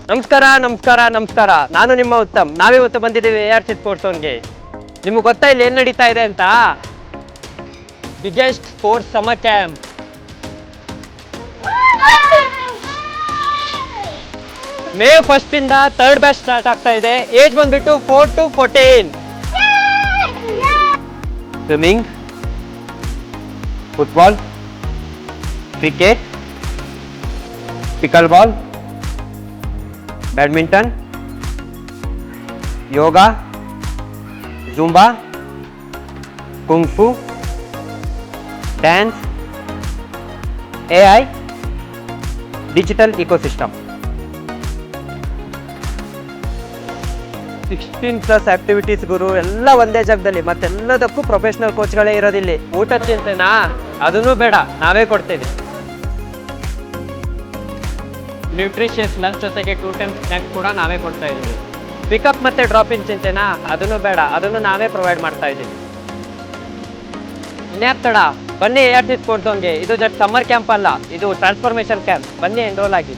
ನಮಸ್ಕಾರ ನಮಸ್ಕಾರ ನಮಸ್ಕಾರ, ನಾನು ನಿಮ್ಮ ಉತ್ತಮ್. ನಾವಿವತ್ತು ಬಂದಿದ್ದೀವಿ ARC ಸ್ಪೋರ್ಟ್ಸ್. ನಿಮ್ಗೆ ಗೊತ್ತಾ ಇಲ್ಲಿ ಏನು ನಡೀತಾ ಇದೆ ಅಂತ? Biggest sports summer camp. May 1st ಇಂದ 3rd ಬ್ಯಾಚ್ ಸ್ಟಾರ್ಟ್ ಆಗ್ತಾ ಇದೆ. ಏಜ್ ಬಂದ್ಬಿಟ್ಟು 4 to 14. Swimming, football, cricket, pickleball, badminton, yoga, Zumba, kung fu, dance, AI, digital ecosystem. 16+ activities ಗುರು, ಎಲ್ಲ ಒಂದೇ ಜಾಗದಲ್ಲಿ. ಮತ್ತೆಲ್ಲದಕ್ಕೂ ಪ್ರೊಫೆಷನಲ್ ಕೋಚ್ಗಳೇ ಇರೋದಿಲ್ಲಿ. ಊಟದ ಚಿಂತೆನಾ? ಅದನ್ನೂ ಬೇಡ, ನಾವೇ ಕೊಡ್ತೇವೆ. ನ್ಯೂಟ್ರಿಷಿಯಸ್ ಲಂಚ್ ಜೊತೆಗೆ 2 ಟೈಮ್ ಸ್ನ್ಯಾಕ್ಸ್ ಕೂಡ ನಾವೇ ಕೊಡ್ತಾ ಇದ್ದೀವಿ. ಪಿಕಪ್ ಮತ್ತು ಡ್ರಾಪಿಂಗ್ ಚಿಂತೆನಾ? ಅದನ್ನು ಬೇಡ, ಅದನ್ನು ನಾವೇ ಪ್ರೊವೈಡ್ ಮಾಡ್ತಾ ಇದ್ದೀವಿ. ಇನ್ಯಾಕ್ ತಡ, ಬನ್ನಿ ARC ಸ್ಪೋರ್ಟ್ಸ್. ಇದು ಜಸ್ಟ್ ಸಮ್ಮರ್ ಕ್ಯಾಂಪ್ ಅಲ್ಲ, ಇದು ಟ್ರಾನ್ಸ್ಫಾರ್ಮೇಷನ್ ಕ್ಯಾಂಪ್. ಬನ್ನಿ, ಎನ್ರೋಲ್ ಆಗಿ.